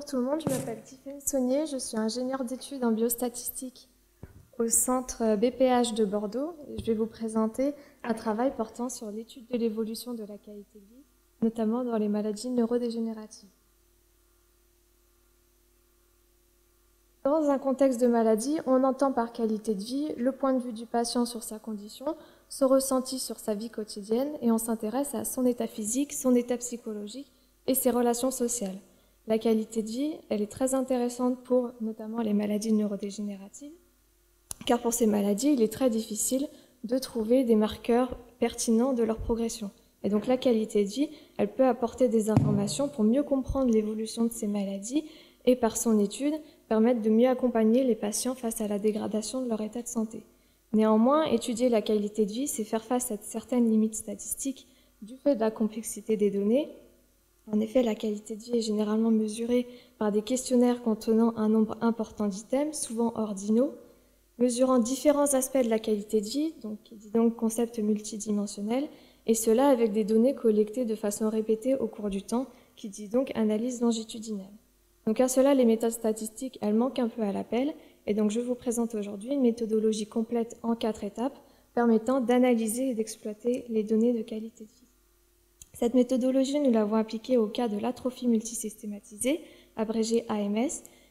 tout le monde, je m'appelle Tiffany Saunier, je suis ingénieure d'études en biostatistique au centre BPH de Bordeaux et je vais vous présenter un travail portant sur l'étude de l'évolution de la qualité de vie, notamment dans les maladies neurodégénératives. Dans un contexte de maladie, on entend par qualité de vie le point de vue du patient sur sa condition, son ressenti sur sa vie quotidienne et on s'intéresse à son état physique, son état psychologique et ses relations sociales. La qualité de vie, elle est très intéressante pour notamment les maladies neurodégénératives, car pour ces maladies, il est très difficile de trouver des marqueurs pertinents de leur progression. Et donc la qualité de vie, elle peut apporter des informations pour mieux comprendre l'évolution de ces maladies et par son étude, permettre de mieux accompagner les patients face à la dégradation de leur état de santé. Néanmoins, étudier la qualité de vie, c'est faire face à certaines limites statistiques du fait de la complexité des données. En effet, la qualité de vie est généralement mesurée par des questionnaires contenant un nombre important d'items, souvent ordinaux, mesurant différents aspects de la qualité de vie, qui dit donc concept multidimensionnel, et cela avec des données collectées de façon répétée au cours du temps, qui dit donc analyse longitudinale. Donc à cela, les méthodes statistiques, elles manquent un peu à l'appel, et donc je vous présente aujourd'hui une méthodologie complète en 4 étapes permettant d'analyser et d'exploiter les données de qualité de vie. Cette méthodologie, nous l'avons appliquée au cas de l'atrophie multisystématisée, abrégée AMS,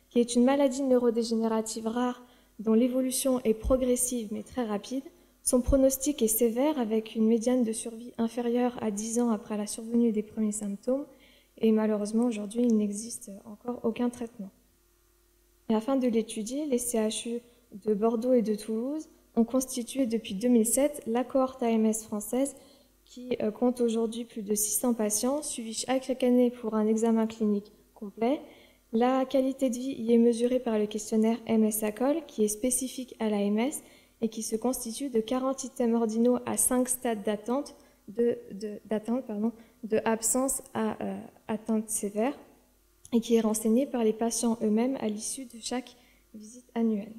qui est une maladie neurodégénérative rare dont l'évolution est progressive mais très rapide. Son pronostic est sévère avec une médiane de survie inférieure à 10 ans après la survenue des premiers symptômes et malheureusement aujourd'hui il n'existe encore aucun traitement. Et afin de l'étudier, les CHU de Bordeaux et de Toulouse ont constitué depuis 2007 la cohorte AMS française qui compte aujourd'hui plus de 600 patients suivis chaque année pour un examen clinique complet. La qualité de vie y est mesurée par le questionnaire MS-ACOL qui est spécifique à l'AMS et qui se constitue de 40 items ordinaux à 5 stades d'attente, de absence à atteinte sévère et qui est renseigné par les patients eux-mêmes à l'issue de chaque visite annuelle.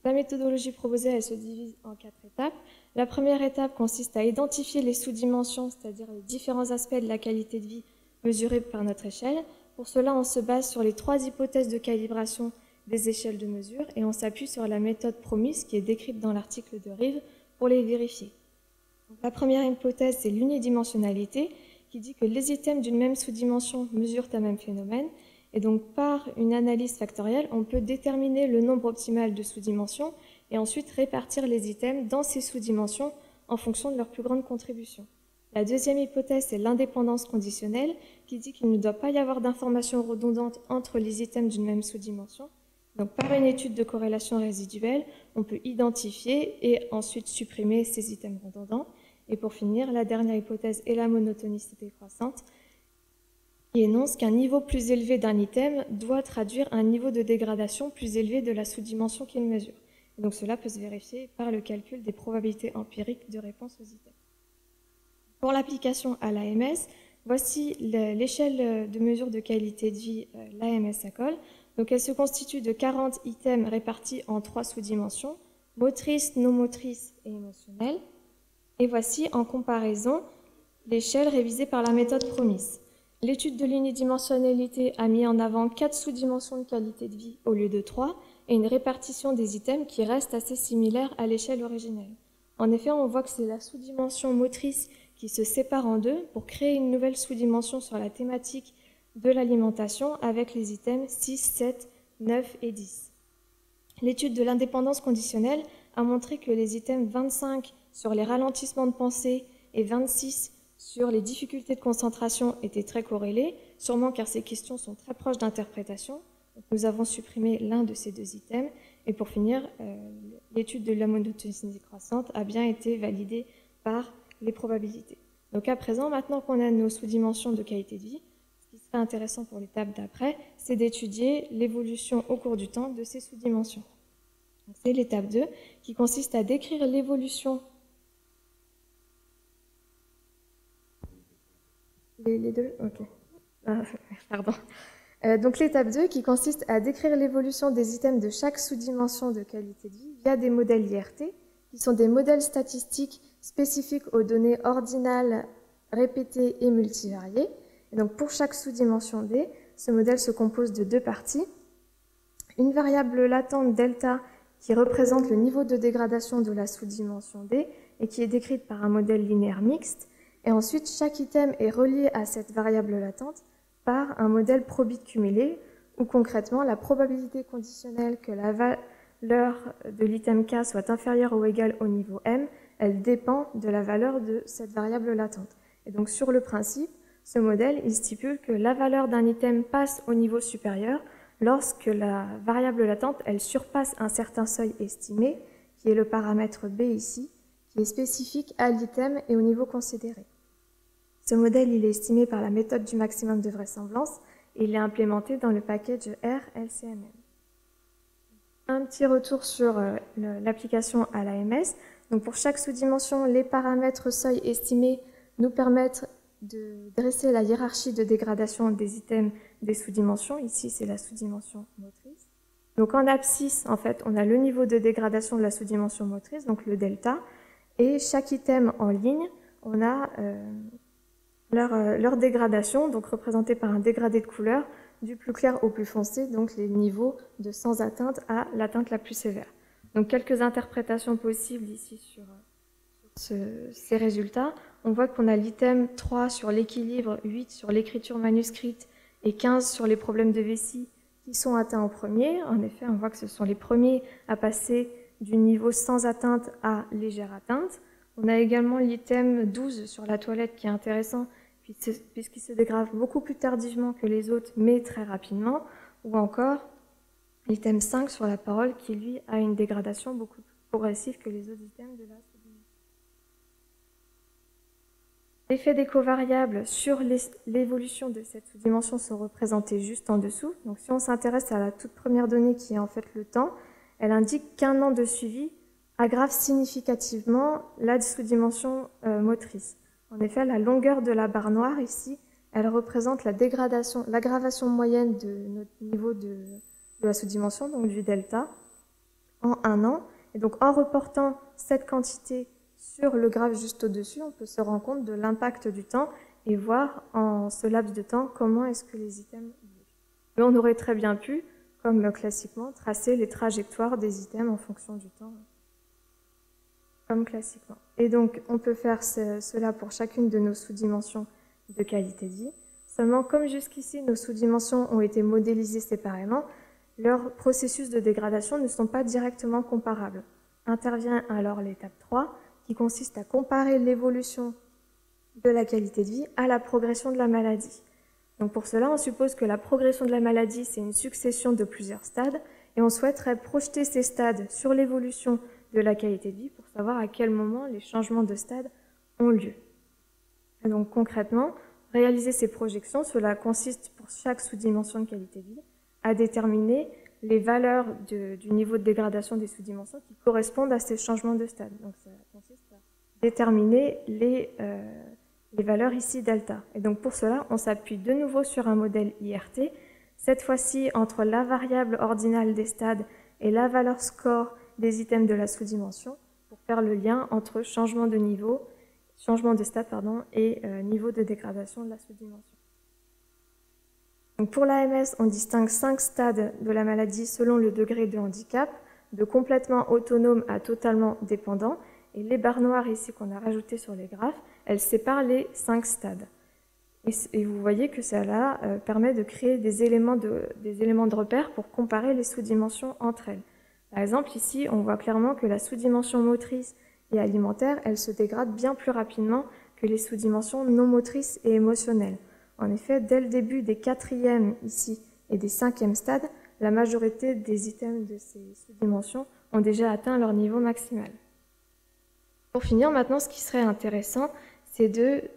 La méthodologie proposée, elle se divise en 4 étapes. La première étape consiste à identifier les sous-dimensions, c'est-à-dire les différents aspects de la qualité de vie mesurés par notre échelle. Pour cela, on se base sur les 3 hypothèses de calibration des échelles de mesure et on s'appuie sur la méthode PROMIS qui est décrite dans l'article de Rive pour les vérifier. Donc, la première hypothèse, c'est l'unidimensionnalité qui dit que les items d'une même sous-dimension mesurent un même phénomène. Et donc, par une analyse factorielle, on peut déterminer le nombre optimal de sous-dimensions et ensuite répartir les items dans ces sous-dimensions en fonction de leur plus grande contribution. La deuxième hypothèse, c'est l'indépendance conditionnelle, qui dit qu'il ne doit pas y avoir d'informations redondantes entre les items d'une même sous-dimension. Donc, par une étude de corrélation résiduelle, on peut identifier et ensuite supprimer ces items redondants. Et pour finir, la dernière hypothèse est la monotonicité croissante, qui énonce qu'un niveau plus élevé d'un item doit traduire un niveau de dégradation plus élevé de la sous-dimension qu'il mesure. Et donc cela peut se vérifier par le calcul des probabilités empiriques de réponse aux items. Pour l'application à l'AMS, voici l'échelle de mesure de qualité de vie, l'AMS-ACOL. Donc elle se constitue de 40 items répartis en 3 sous-dimensions, motrices, non motrices et émotionnelles. Et voici en comparaison l'échelle révisée par la méthode PROMIS. L'étude de l'unidimensionnalité a mis en avant 4 sous-dimensions de qualité de vie au lieu de 3 et une répartition des items qui reste assez similaire à l'échelle originelle. En effet, on voit que c'est la sous-dimension motrice qui se sépare en deux pour créer une nouvelle sous-dimension sur la thématique de l'alimentation avec les items 6, 7, 9 et 10. L'étude de l'indépendance conditionnelle a montré que les items 25 sur les ralentissements de pensée et 26 sur les difficultés de concentration étaient très corrélées, sûrement car ces questions sont très proches d'interprétation. Nous avons supprimé l'un de ces 2 items. Et pour finir, l'étude de la monotonicité croissante a bien été validée par les probabilités. Donc à présent, maintenant qu'on a nos sous-dimensions de qualité de vie, ce qui serait intéressant pour l'étape d'après, c'est d'étudier l'évolution au cours du temps de ces sous-dimensions. C'est l'étape 2 qui consiste à décrire l'évolution. Les deux, ok. Pardon. Donc l'étape 2 qui consiste à décrire l'évolution des items de chaque sous-dimension de qualité de vie via des modèles IRT, qui sont des modèles statistiques spécifiques aux données ordinales, répétées et multivariées. Et donc pour chaque sous-dimension D, ce modèle se compose de deux parties. Une variable latente delta qui représente le niveau de dégradation de la sous-dimension D et qui est décrite par un modèle linéaire mixte. Et ensuite, chaque item est relié à cette variable latente par un modèle probit cumulé, où concrètement, la probabilité conditionnelle que la valeur de l'item K soit inférieure ou égale au niveau M, elle dépend de la valeur de cette variable latente. Et donc, sur le principe, ce modèle, il stipule que la valeur d'un item passe au niveau supérieur lorsque la variable latente, elle surpasse un certain seuil estimé, qui est le paramètre B ici, qui est spécifique à l'item et au niveau considéré. Ce modèle, il est estimé par la méthode du maximum de vraisemblance et il est implémenté dans le package R-LCMM. Un petit retour sur l'application à l'AMS. Donc pour chaque sous-dimension, les paramètres seuil estimés nous permettent de dresser la hiérarchie de dégradation des items des sous-dimensions. Ici, c'est la sous-dimension motrice. Donc en abscisse, en fait, on a le niveau de dégradation de la sous-dimension motrice, donc le delta, et chaque item en ligne, on a leur dégradation, donc représentée par un dégradé de couleur, du plus clair au plus foncé, donc les niveaux de sans atteinte à l'atteinte la plus sévère. Donc quelques interprétations possibles ici sur ces résultats. On voit qu'on a l'item 3 sur l'équilibre, 8 sur l'écriture manuscrite et 15 sur les problèmes de vessie qui sont atteints en premier. En effet, on voit que ce sont les premiers à passer du niveau sans atteinte à légère atteinte. On a également l'item 12 sur la toilette qui est intéressant puisqu'il se dégrade beaucoup plus tardivement que les autres, mais très rapidement, ou encore l'item 5 sur la parole qui, lui, a une dégradation beaucoup plus progressive que les autres items de la sous-dimension. L'effet des covariables sur l'évolution de cette sous-dimension sont représentés juste en dessous. Donc si on s'intéresse à la toute première donnée qui est en fait le temps, elle indique qu'un an de suivi aggrave significativement la sous-dimension motrice. En effet, la longueur de la barre noire ici, elle représente la dégradation, l'aggravation moyenne de notre niveau de la sous-dimension, donc du delta, en un an. Et donc en reportant cette quantité sur le graphe juste au-dessus, on peut se rendre compte de l'impact du temps et voir en ce laps de temps comment est-ce que les items bougent. Mais on aurait très bien pu, comme classiquement, tracer les trajectoires des items en fonction du temps, comme classiquement. Et donc, on peut faire cela pour chacune de nos sous-dimensions de qualité de vie. Seulement, comme jusqu'ici, nos sous-dimensions ont été modélisées séparément, leurs processus de dégradation ne sont pas directement comparables. Intervient alors l'étape 3, qui consiste à comparer l'évolution de la qualité de vie à la progression de la maladie. Donc pour cela, on suppose que la progression de la maladie, c'est une succession de plusieurs stades, et on souhaiterait projeter ces stades sur l'évolution de la qualité de vie pour savoir à quel moment les changements de stade ont lieu. Et donc concrètement, réaliser ces projections, cela consiste pour chaque sous-dimension de qualité de vie à déterminer les valeurs du niveau de dégradation des sous-dimensions qui correspondent à ces changements de stade. Donc ça consiste à déterminer les valeurs ici delta. Et donc pour cela, on s'appuie de nouveau sur un modèle IRT, cette fois-ci entre la variable ordinale des stades et la valeur score des items de la sous-dimension pour faire le lien entre changement de niveau, changement de stade et niveau de dégradation de la sous-dimension. Donc pour l'AMS, on distingue 5 stades de la maladie selon le degré de handicap, de complètement autonome à totalement dépendant, et les barres noires ici qu'on a rajoutées sur les graphes, elles séparent les 5 stades. Et vous voyez que cela permet de créer des éléments de repère pour comparer les sous-dimensions entre elles. Par exemple, ici, on voit clairement que la sous-dimension motrice et alimentaire, elle se dégrade bien plus rapidement que les sous-dimensions non motrices et émotionnelles. En effet, dès le début des 4e ici et des 5e stades, la majorité des items de ces sous-dimensions ont déjà atteint leur niveau maximal. Pour finir, maintenant, ce qui serait intéressant, c'est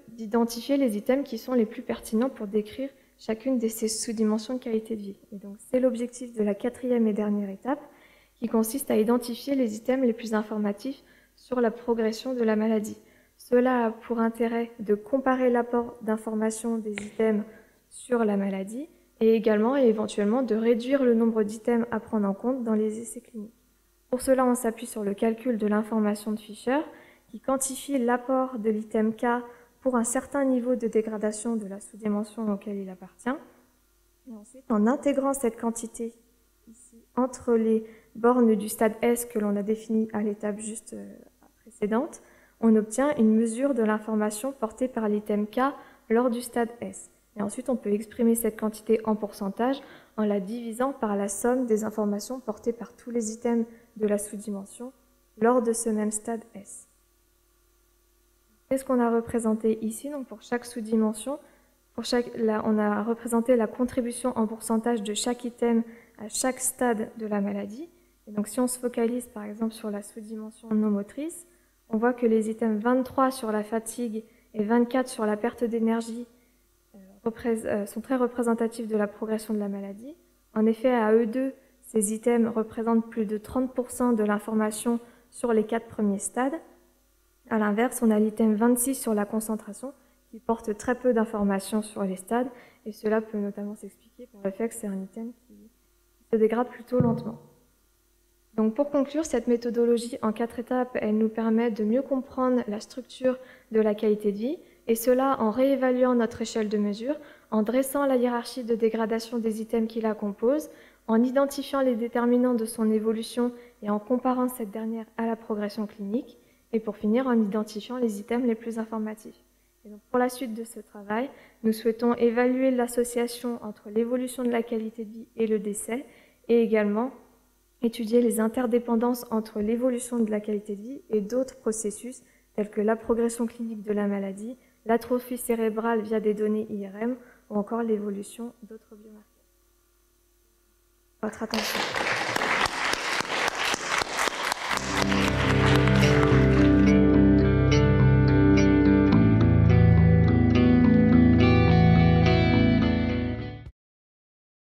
d'identifier les items qui sont les plus pertinents pour décrire chacune de ces sous-dimensions de qualité de vie. Et donc, c'est l'objectif de la 4e et dernière étape, qui consiste à identifier les items les plus informatifs sur la progression de la maladie. Cela a pour intérêt de comparer l'apport d'informations des items sur la maladie et également et éventuellement de réduire le nombre d'items à prendre en compte dans les essais cliniques. Pour cela, on s'appuie sur le calcul de l'information de Fisher qui quantifie l'apport de l'item K pour un certain niveau de dégradation de la sous-dimension auquel il appartient. Et ensuite, en intégrant cette quantité ici entre les bornes du stade S que l'on a défini à l'étape juste précédente, on obtient une mesure de l'information portée par l'item K lors du stade S. Et ensuite, on peut exprimer cette quantité en pourcentage en la divisant par la somme des informations portées par tous les items de la sous-dimension lors de ce même stade S. Qu'est-ce qu'on a représenté ici? Donc pour chaque sous-dimension, on a représenté la contribution en pourcentage de chaque item à chaque stade de la maladie. Et donc si on se focalise par exemple sur la sous-dimension non motrice, on voit que les items 23 sur la fatigue et 24 sur la perte d'énergie sont très représentatifs de la progression de la maladie. En effet, à eux deux, ces items représentent plus de 30% de l'information sur les 4 premiers stades. À l'inverse, on a l'item 26 sur la concentration qui porte très peu d'informations sur les stades, et cela peut notamment s'expliquer par le fait que c'est un item qui se dégrade plutôt lentement. Donc pour conclure, cette méthodologie en 4 étapes, elle nous permet de mieux comprendre la structure de la qualité de vie, et cela en réévaluant notre échelle de mesure, en dressant la hiérarchie de dégradation des items qui la composent, en identifiant les déterminants de son évolution et en comparant cette dernière à la progression clinique, et pour finir en identifiant les items les plus informatifs. Et donc pour la suite de ce travail, nous souhaitons évaluer l'association entre l'évolution de la qualité de vie et le décès, et également étudier les interdépendances entre l'évolution de la qualité de vie et d'autres processus tels que la progression clinique de la maladie, l'atrophie cérébrale via des données IRM ou encore l'évolution d'autres biomarqueurs. Votre attention.